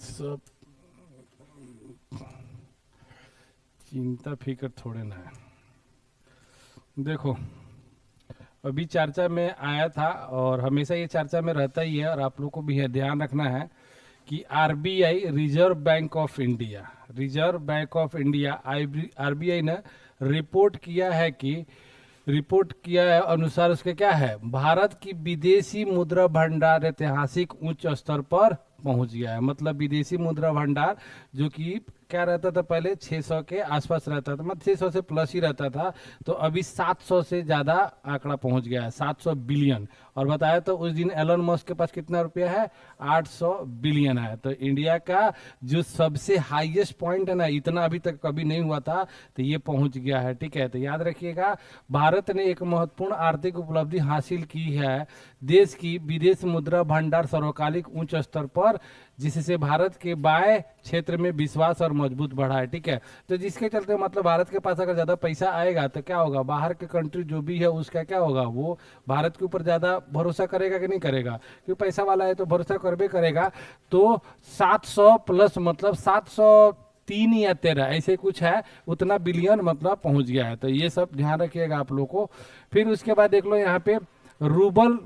सब चिंता फिक्र थोड़े ना है। देखो, अभी चर्चा में आया था और हमेशा ये चर्चा में रहता ही है, और आप लोग को भी है ध्यान रखना है कि RBI, reserve bank of India RBI ने रिपोर्ट किया है अनुसार उसके क्या है, भारत की विदेशी मुद्रा भंडार ऐतिहासिक उच्च स्तर पर पहुंच गया है। मतलब विदेशी मुद्रा भंडार जो कि क्या रहता था पहले 600 के आसपास रहता था, मतलब 600 से प्लस ही रहता था, तो अभी 700 से ज्यादा आंकड़ा पहुंच गया है, 700 बिलियन। और बताया तो उस दिन एलन मस्क के पास कितना रुपया है, 800 बिलियन है। तो इंडिया का जो सबसे हाईएस्ट पॉइंट है ना, इतना अभी तक कभी नहीं हुआ था, तो ये पहुंच गया है। ठीक है, तो याद रखिएगा, भारत ने एक महत्वपूर्ण आर्थिक उपलब्धि हासिल की है, देश की विदेश मुद्रा भंडार सर्वकालिक उच्च स्तर पर, जिससे भारत के बाह्य क्षेत्र में विश्वास और मजबूत बढ़ा है। ठीक है, तो जिसके चलते मतलब भारत के पास अगर ज्यादा पैसा आएगा तो क्या होगा, बाहर के कंट्री जो भी है उसका क्या होगा, वो भारत के ऊपर ज्यादा भरोसा करेगा कि नहीं करेगा, क्योंकि पैसा वाला है तो भरोसा करबे करेगा। तो 700 प्लस मतलब 703 या 13 ऐसे कुछ है, उतना बिलियन मतलब पहुंच गया है। तो ये सब ध्यान रखिएगा आप लोग को। फिर उसके बाद देख लो यहाँ पे रूबल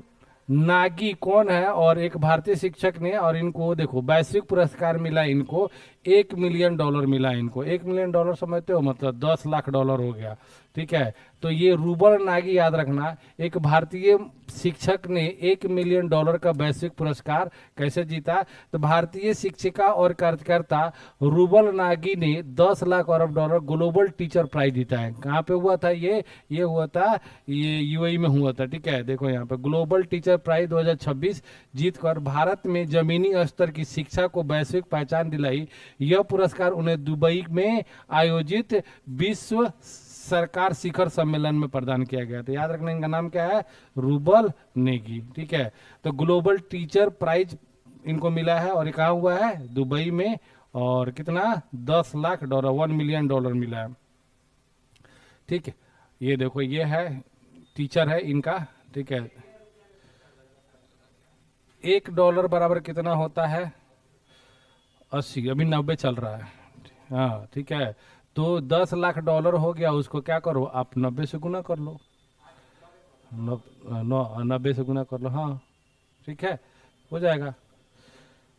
नागी कौन है, और एक भारतीय शिक्षक ने, और इनको देखो वैश्विक पुरस्कार मिला इनको, $1 मिलियन मिला इनको। $1 मिलियन समझते हो, मतलब 10 लाख हो गया। ठीक है, तो ये रूबल नागी याद रखना, एक भारतीय शिक्षक ने $1 मिलियन का वैश्विक पुरस्कार कैसे जीता, तो भारतीय शिक्षिका और कार्यकर्ता रूबल नागी ने 10 लाख अरब ग्लोबल टीचर प्राइज जीता है। कहाँ पे हुआ था ये हुआ था, ये यूएई में हुआ था। ठीक है, देखो यहाँ पे ग्लोबल टीचर प्राइज 2026 जीतकर भारत में जमीनी स्तर की शिक्षा को वैश्विक पहचान दिलाई। यह पुरस्कार उन्हें दुबई में आयोजित विश्व सरकार शिखर सम्मेलन में प्रदान किया गया। तो याद रखने, इनका नाम क्या है, रूबल नेगी। ठीक है, तो ग्लोबल टीचर प्राइज इनको मिला है, और ये कहाँ हुआ है, दुबई में, और कितना, $10 लाख, $1 मिलियन मिला है। ठीक है, ये देखो ये है टीचर है इनका। ठीक है, $1 बराबर कितना होता है, 80, अभी 90 चल रहा है। हाँ ठीक है, तो $10 लाख हो गया, उसको क्या करो आप 90 से गुना कर लो, 90 से गुना कर लो, हाँ ठीक है, हो जाएगा।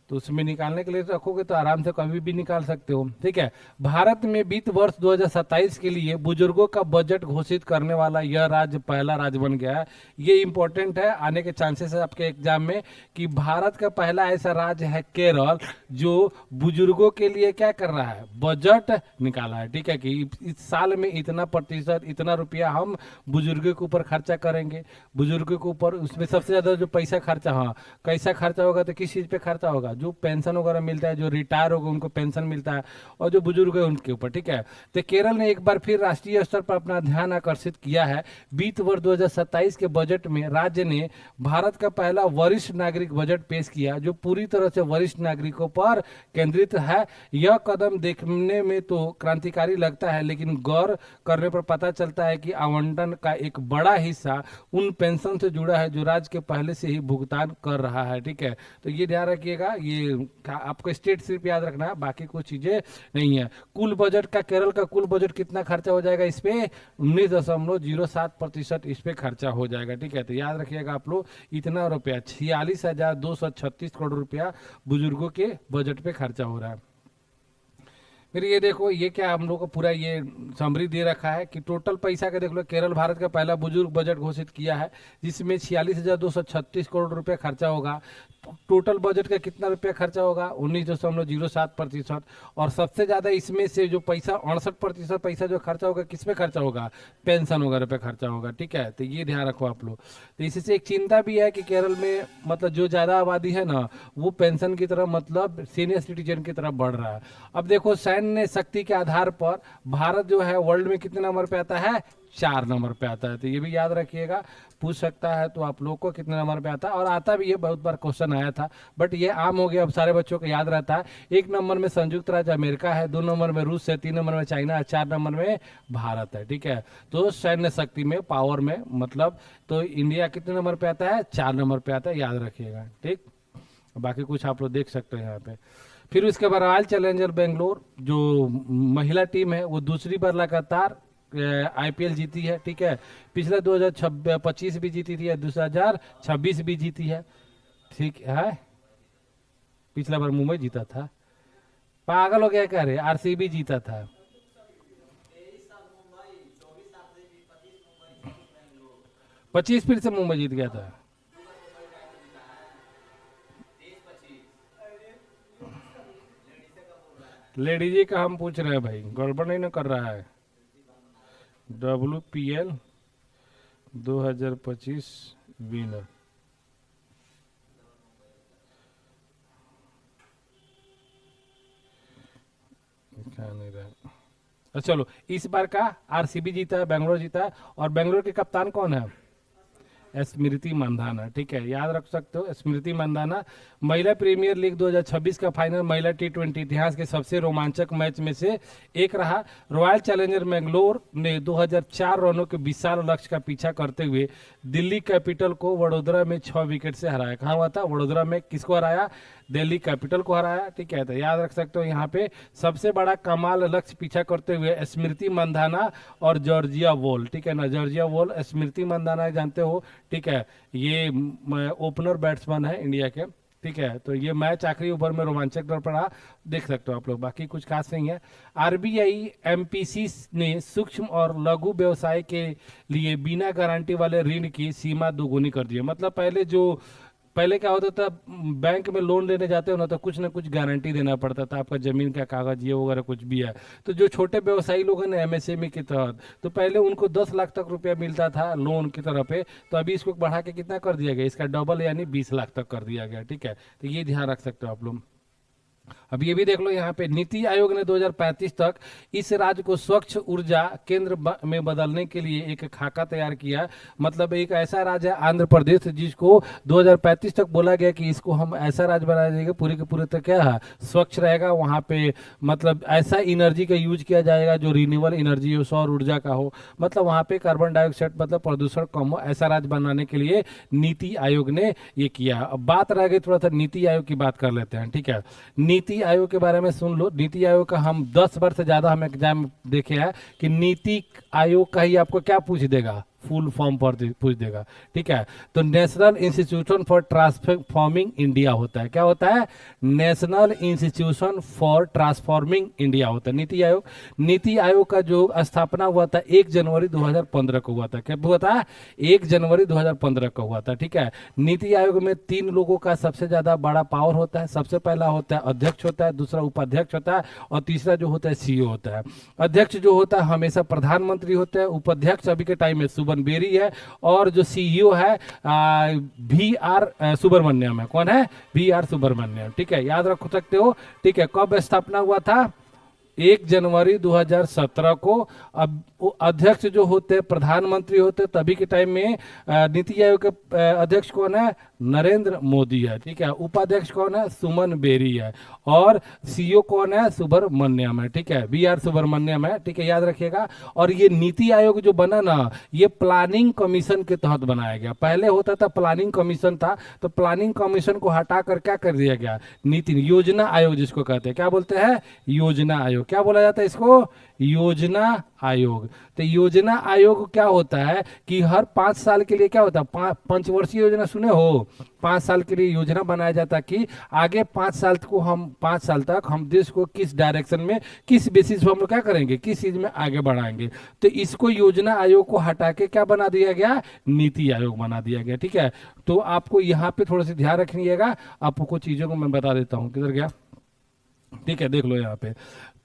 तो उसमें निकालने के लिए रखोगे तो आराम से कभी भी निकाल सकते हो। ठीक है, भारत में वित्त वर्ष 2027 के लिए बुजुर्गों का बजट घोषित करने वाला यह राज्य पहला राज्य बन गया है। ये इंपॉर्टेंट है, आने के चांसेस है आपके एग्जाम में, कि भारत का पहला ऐसा राज्य है केरल जो बुजुर्गों के लिए क्या कर रहा है, बजट निकाला है। ठीक है, कि इस साल में इतना प्रतिशत, इतना रुपया हम बुजुर्गों के ऊपर खर्चा करेंगे, बुजुर्गों के ऊपर। उसमें सबसे ज्यादा जो पैसा खर्चा, हाँ कैसा खर्चा होगा, तो किस चीज पे खर्चा होगा, जो पेंशन वगैरह मिलता है, जो रिटायर होगा उनको पेंशन मिलता है, और जो बुजुर्ग है उनके ऊपर। ठीक है, तो केरल ने एक बार फिर राष्ट्रीय स्तर पर अपना ध्यान आकर्षित किया है। वित्त वर्ष 2027 के बजट में राज्य ने भारत का पहला वरिष्ठ नागरिक बजट पेश किया, जो पूरी तरह से वरिष्ठ नागरिकों पर केंद्रित है। यह कदम देखने में तो क्रांतिकारी लगता है, लेकिन गौर करने पर पता चलता है कि आवंटन का एक बड़ा हिस्सा उन पेंशन से जुड़ा है जो राज्य के पहले से ही भुगतान कर रहा है। ठीक है, तो ये ध्यान रखिएगा, ये आपको स्टेट सिर्फ याद रखना है, बाकी कुछ चीजें नहीं है। कुल बजट का, केरल का कुल बजट कितना खर्चा हो जाएगा इस पे, 19.07% इस पे खर्चा हो जाएगा। ठीक है, तो याद रखिएगा आप लोग, इतना रुपया 46,236 करोड़ रुपया बुजुर्गों के बजट पे खर्चा हो रहा है। फिर ये देखो, ये क्या हम लोग को पूरा ये समरी दे रखा है कि टोटल पैसा का देख लो, केरल भारत का पहला बुजुर्ग बजट घोषित किया है, जिसमें 46,236 करोड़ रुपया खर्चा होगा। टोटल बजट का कितना रुपया खर्चा होगा, 19.07%। और सबसे ज्यादा इसमें से जो पैसा, 68% पैसा जो खर्चा होगा, किस पे खर्चा होगा, पेंशन वगैरह पे खर्चा होगा। ठीक है, तो ये ध्यान रखो आप लोग। तो इससे एक चिंता भी है कि केरल में मतलब जो ज्यादा आबादी है ना, वो पेंशन की तरफ, मतलब सीनियर सिटीजन की तरफ बढ़ रहा है। अब देखो, सैन्य शक्ति के आधार पर भारत जो है वर्ल्ड में कितने नंबर पे आता है, 4 नंबर पे आता है। तो ये भी याद रखिएगा, पूछ सकता है तो आप लोग को कितने नंबर पे आता है, और आता भी है, बहुत बार क्वेश्चन आया था, बट ये आम हो गया, अब सारे बच्चों को याद रहता है। 1 नंबर में संयुक्त राज्य अमेरिका है, 2 नंबर में रूस है, 3 नंबर में चाइना है, 4 नंबर में भारत है। ठीक है, तो सैन्य शक्ति में, पावर में मतलब, तो इंडिया कितने नंबर पे आता है, 4 नंबर पे आता है, याद रखिएगा। ठीक, बाकी कुछ आप लोग देख सकते हैं यहाँ पे। फिर उसके बाद रॉयल चैलेंजर बेंगलोर जो महिला टीम है वो दूसरी बार लगातार आईपीएल जीती है, ठीक है। पिछले 2025 भी जीती थी, 2026 भी जीती है, ठीक है। पिछला बार मुंबई जीता था, पागल हो गया कह रहे, आरसीबी जीता था। 25 फिर से मुंबई जीत गया था। लेडीजी का हम पूछ रहे हैं भाई, गड़बड़ नहीं ना कर रहा है। WPL 2025 विनर, क्या नहीं रहा। अच्छा चलो, इस बार का आरसीबी जीता है, बेंगलोर जीता है, और बेंगलोर के कप्तान कौन है? स्मृति मंधाना, ठीक है, याद रख सकते हो स्मृति मंधाना। महिला प्रीमियर लीग 2026 का फाइनल महिला T20 इतिहास के सबसे रोमांचक मैच में से एक रहा। रॉयल चैलेंजर बेंगलोर ने 2004 रनों के विशाल लक्ष्य का पीछा करते हुए दिल्ली कैपिटल को वडोदरा में 6 विकेट से हराया। कहाँ हुआ था? वडोदरा में। किसको हराया? दिल्ली कैपिटल को हराया, ठीक है। तो याद रख सकते हो यहाँ पे सबसे बड़ा कमाल लक्ष्य पीछा करते हुए स्मृति मंधाना और जॉर्जिया वॉल, ठीक है ना। जॉर्जिया वॉल, स्मृति मंधाना जानते हो, ठीक है, ये ओपनर बैट्समैन है इंडिया के, ठीक है। तो ये मैच आखिरी ओवर में रोमांचक तौर पर रहा, देख सकते हो आप लोग, बाकी कुछ खास नहीं है। आरबीआई एमपीसी ने सूक्ष्म और लघु व्यवसाय के लिए बिना गारंटी वाले ऋण की सीमा दोगुनी कर दी है। मतलब पहले क्या होता था, बैंक में लोन लेने जाते हो ना तो कुछ ना कुछ गारंटी देना पड़ता था, आपका जमीन का कागज ये वगैरह कुछ भी है। तो जो छोटे व्यवसायी लोग हैं ना एमएसएमई के तहत, तो पहले उनको 10 लाख तक रुपया मिलता था लोन की तरफ पे, तो अभी इसको बढ़ा के कितना कर दिया गया, इसका डबल यानी 20 लाख तक कर दिया गया, ठीक है। तो ये ध्यान रख सकते हो आप लोग। अब ये भी देख लो यहाँ पे, नीति आयोग ने 2035 तक इस राज्य को स्वच्छ ऊर्जा केंद्र में बदलने के लिए एक खाका तैयार किया। मतलब एक ऐसा राज्य है आंध्र प्रदेश जिसको 2035 तक बोला गया कि इसको हम ऐसा राज्य बना देंगे पूरे के पूरे तक क्या है स्वच्छ रहेगा। वहाँ पे मतलब ऐसा एनर्जी का यूज किया जाएगा जो रिन्यूएबल एनर्जी हो, सौर ऊर्जा का हो, मतलब वहाँ पे कार्बन डाइऑक्साइड मतलब प्रदूषण कम हो, ऐसा राज्य बनाने के लिए नीति आयोग ने ये किया। अब बात रह गई, थोड़ा सा नीति आयोग की बात कर लेते हैं, ठीक है। नीति आयोग के बारे में सुन लो। नीति आयोग का हम 10 बार से ज्यादा हम एग्जाम देखे हैं कि नीति आयोग का ही आपको क्या पूछ देगा, फुल फॉर्म पर पूछ देगा, ठीक है। तो national institution for transforming India होता है। क्या होता है? National institution for transforming India होता है नीति आयोग। नीति आयोग का जो स्थापना हुआ था 1 जनवरी 2015 को हुआ था। क्या हुआ था? 1 जनवरी 2015 को हुआ था, ठीक है। नीति आयोग में 3 लोगों का सबसे ज्यादा बड़ा पावर होता है। सबसे पहला होता है अध्यक्ष होता है, दूसरा उपाध्यक्ष होता है, और तीसरा जो होता है सीईओ होता है। अध्यक्ष जो होता है हमेशा प्रधानमंत्री होता है, उपाध्यक्ष अभी के टाइम में बेरी है, और जो सीईओ है VR सुब्रमण्यम है। कौन है? VR सुब्रमण्यम, ठीक है, याद रख सकते हो, ठीक है। कब स्थापना हुआ था? 1 जनवरी 2017 को। अब अध्यक्ष जो होते हैं प्रधानमंत्री होते हैं, तभी के टाइम में नीति आयोग के अध्यक्ष कौन है? नरेंद्र मोदी है, ठीक है। उपाध्यक्ष कौन है? सुमन बेरी है, और सीईओ कौन है? सुब्रमण्यम है, ठीक है, VR सुब्रमण्यम है, ठीक है, याद रखिएगा। और ये नीति आयोग जो बना ना, ये प्लानिंग कमीशन के तहत बनाया गया। पहले होता था प्लानिंग कमीशन था, तो प्लानिंग कमीशन को हटाकर क्या कर दिया गया? नीति योजना आयोग जिसको कहते हैं, क्या बोलते हैं? योजना आयोग। क्या बोला जाता है इसको? योजना आयोग। तो योजना आयोग क्या होता है कि हर 5 साल के लिए क्या होता है, पंचवर्षीय योजना सुने हो, 5 साल के लिए योजना बनाया जाता है कि आगे 5 साल को हम 5 साल तक हम देश को किस डायरेक्शन में, किस बेसिस पर हम लोग क्या करेंगे, किस चीज में आगे बढ़ाएंगे। तो इसको योजना आयोग को हटा के क्या बना दिया गया? नीति आयोग बना दिया गया, ठीक है। तो आपको यहाँ पे थोड़ा सा ध्यान रखिएगा। आपको कुछ चीजों को मैं बता देता हूँ, किधर गया, ठीक है, देख लो यहाँ पे।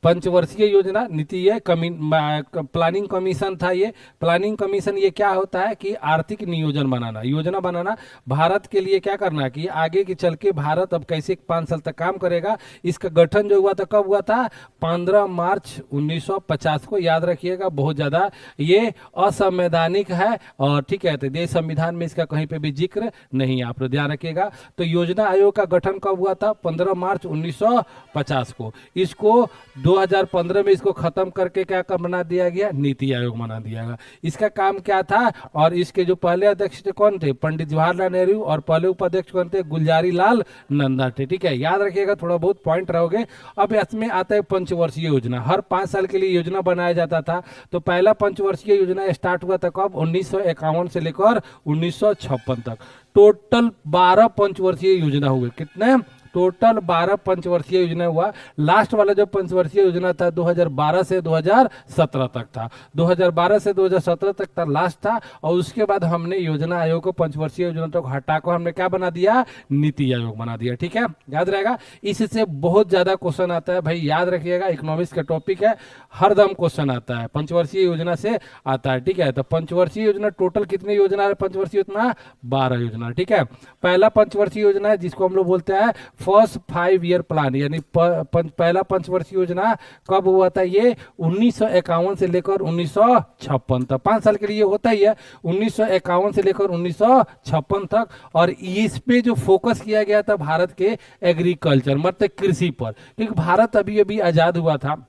पंचवर्षीय योजना नीति है, प्लानिंग कमीशन था। ये प्लानिंग कमीशन ये क्या होता है कि आर्थिक नियोजन बनाना, योजना बनाना, भारत के लिए क्या करना कि आगे के चल के भारत अब कैसे 5 साल तक काम करेगा। इसका गठन जो हुआ था कब हुआ था? 15 मार्च 1950 को, याद रखिएगा, बहुत ज्यादा ये असंवैधानिक है, और ठीक है, तो देश संविधान में इसका कहीं पे भी जिक्र नहीं है, आप लोग ध्यान रखिएगा। तो योजना आयोग का गठन कब हुआ था? 15 मार्च 1950 को। इसको 2015 में इसको खत्म करके क्या बना दिया गया, नीति आयोग बना दिया गया। इसका काम क्या था, और इसके जो पहले अध्यक्ष थे कौन थे, पंडित जवाहरलाल नेहरू, और पहले उपाध्यक्ष कौन थे, गुलजारी लाल नंदा थे। ठीक है, याद रखिएगा, थोड़ा बहुत पॉइंट रहोगे। अब इसमें आता है पंचवर्षीय योजना, हर 5 साल के लिए योजना बनाया जाता था। तो पहला पंचवर्षीय योजना स्टार्ट हुआ था कब, 1951 से लेकर 1956 तक। टोटल 12 पंचवर्षीय योजना हुए, कितने, टोटल 12 पंचवर्षीय योजना हुआ। लास्ट वाला जो पंचवर्षीय योजना था 2012 से 2017 तक था, 2012 से 2017 तक था लास्ट था। और उसके बाद हमने योजना आयोग को पंचवर्षीय योजना तक हटाकर हमने क्या बना दिया, नीति आयोग बना दिया। ठीक है, याद रहेगा। इससे बहुत ज्यादा क्वेश्चन आता है भाई, याद रखिएगा, इकोनॉमिक्स का टॉपिक है, हर दम क्वेश्चन आता है, पंचवर्षीय योजना से आता है। ठीक है, तो पंचवर्षीय योजना टोटल कितनी योजना है, पंचवर्षीय योजना 12 योजना। ठीक है, पहला पंचवर्षीय योजना है जिसको हम लोग बोलते हैं फर्स्ट 5 ईयर प्लान, यानी पहला पंचवर्षीय योजना कब हुआ था, ये 1951 से लेकर 1956 तक, 5 साल के लिए होता ही है, 1951 से लेकर 1956 तक। और इस पे जो फोकस किया गया था भारत के एग्रीकल्चर मतलब कृषि पर, क्योंकि भारत अभी अभी आजाद हुआ था।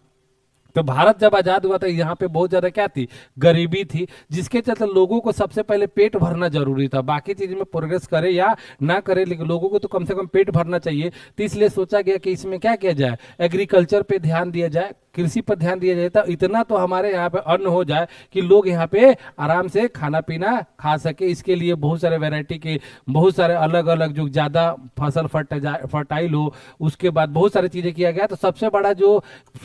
तो भारत जब आजाद हुआ था यहाँ पे बहुत ज्यादा क्या थी, गरीबी थी, जिसके चलते लोगों को सबसे पहले पेट भरना जरूरी था। बाकी चीज में प्रोग्रेस करे या ना करे, लेकिन लोगों को तो कम से कम पेट भरना चाहिए। तो इसलिए सोचा गया कि इसमें क्या किया जाए, एग्रीकल्चर पे ध्यान दिया जाए, कृषि पर ध्यान दिया जाए। तो इतना तो हमारे यहाँ पे अन्न हो जाए कि लोग यहाँ पे आराम से खाना पीना खा सके। इसके लिए बहुत सारे वैरायटी के, बहुत सारे अलग अलग जो ज्यादा फसल फर्टाइल हो, उसके बाद बहुत सारी चीजें किया गया। तो सबसे बड़ा जो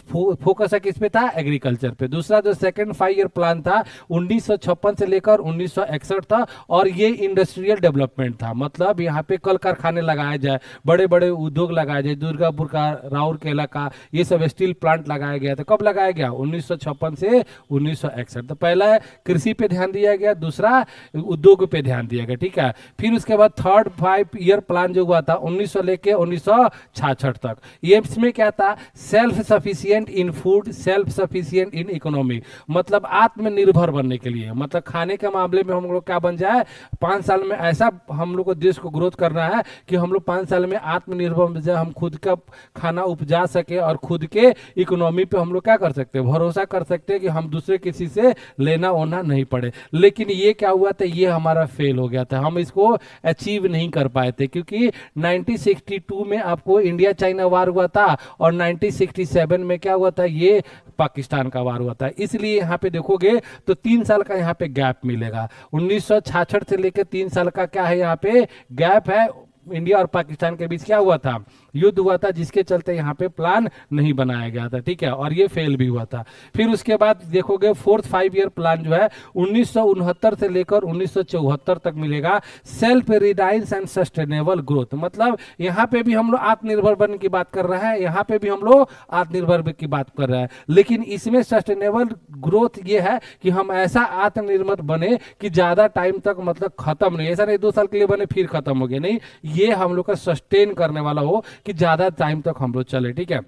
फोकस है किस पे था, एग्रीकल्चर पे। दूसरा जो सेकंड 5 ईयर प्लान था 1956 से लेकर 1961 था, और ये इंडस्ट्रियल डेवलपमेंट था, मतलब यहाँ पे कल कारखाने लगाए जाए, बड़े बड़े उद्योग लगाए जाए, दुर्गापुर का, राउरकेला का, ये सब स्टील प्लांट लगाया गया था। कब लगाया गया, 1956 से 1961। तो पहला कृषि पे ध्यान दिया गया, दूसरा उद्योग पे ध्यान दिया गया। ठीक है, फिर उसके बाद थर्ड 5 ईयर प्लान जो हुआ था 1900 लेके 1966 तक, ये इसमें क्या था, self sufficient in food, self sufficient in economy, मतलब आत्मनिर्भर बनने के लिए, मतलब खाने के मामले में हम लोग क्या बन जाए, 5 साल में ऐसा हम लोग को देश को ग्रोथ करना है कि हम लोग 5 साल में आत्मनिर्भर बन जाए, हम खुद का खाना उपजा सके और खुद के इकोनॉमी पे हम लोग क्या कर सकते हैं, भरोसा कर सकते हैं कि हम दूसरे किसी से लेना ओना नहीं पड़े। लेकिन ये क्या हुआ था, ये हमारा फेल हो गया था, हम इसको अचीव नहीं कर पाए थे, क्योंकि 1962 में आपको इंडिया चाइना वार हुआ था, और 1967 में क्या हुआ था, ये पाकिस्तान का वार हुआ था। इसलिए यहाँ पे देखोगे तो 3 साल का यहाँ पे गैप मिलेगा। 1966 से लेकर 3 साल का क्या है, यहाँ पे गैप है। इंडिया और पाकिस्तान के बीच क्या हुआ था, युद्ध हुआ था, जिसके चलते यहाँ पे प्लान नहीं बनाया गया था। ठीक है, और ये फेल भी हुआ था। फिर उसके बाद देखोगे फोर्थ 5 ईयर प्लान जो है 1969 से लेकर 1974 तक मिलेगा, self reliance and sustainable growth, मतलब यहाँ पे भी हम लोग आत्मनिर्भर बनने की बात कर रहे हैं, यहाँ पे भी हम लोग आत्मनिर्भर की बात कर रहे हैं। लेकिन इसमें सस्टेनेबल ग्रोथ ये है कि हम ऐसा आत्मनिर्भर बने कि ज्यादा टाइम तक, मतलब खत्म नहीं, ऐसा नहीं 2 साल के लिए बने फिर खत्म हो गया, नहीं, ये हम लोग का सस्टेन करने वाला हो कि ज्यादा टाइम तक हम लोग चले। ठीक है,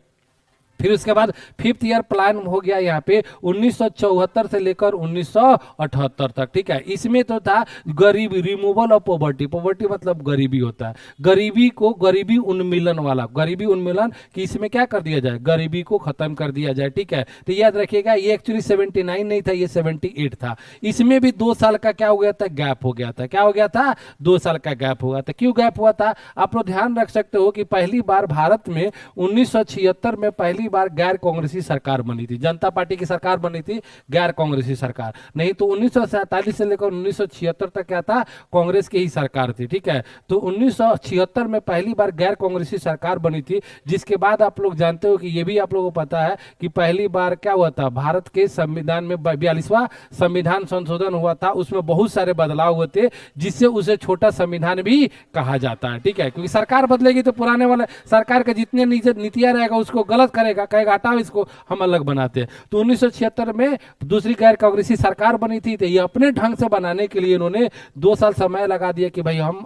फिर उसके बाद 5th ईयर प्लान हो गया यहाँ पे 1974 से लेकर 1978 तक। ठीक है, इसमें तो था गरीबी, रिमूवल ऑफ पॉवर्टी, पॉवर्टी मतलब गरीबी होता है, गरीबी को, गरीबी उन्मूलन वाला, गरीबी उन्मूलन कि इसमें क्या कर दिया जाए, गरीबी को खत्म कर दिया जाए। ठीक है, तो याद रखिएगा ये एक्चुअली 79 नहीं था, ये 78 था। इसमें भी 2 साल का क्या हो गया था, गैप हो गया था। क्या हो गया था, 2 साल का गैप हुआ था। क्यों गैप हुआ था, आप लोग ध्यान रख सकते हो कि पहली बार भारत में 1976 में पहली बार गैर कांग्रेसी सरकार बनी थी, जनता पार्टी की सरकार बनी थी, गैर कांग्रेसी सरकार नहीं। तो 1947 से लेकर 1976 तक क्या था, कांग्रेस की ही सरकार थी। ठीक है, तो 1976 में पहली बार गैर कांग्रेसी सरकार बनी थी, जिसके बाद आप लोग जानते हो कि ये भी आप लोगों को पता है कि पहली बार क्या हुआ था, भारत के संविधान में 42वां संविधान संशोधन हुआ था, उसमें बहुत सारे बदलाव हुए थे, जिससे उसे छोटा संविधान भी कहा जाता है। ठीक है, क्योंकि सरकार बदलेगी तो पुराने वाले सरकार के जितने नीतियां रहेगा उसको गलत करेगा, कहेगा हटाओ इसको, हम अलग बनाते हैं। तो 1976 में दूसरी गैर कांग्रेसी सरकार बनी थी, तो ये अपने ढंग से बनाने के लिए इन्होंने 2 साल समय लगा दिया कि भाई हम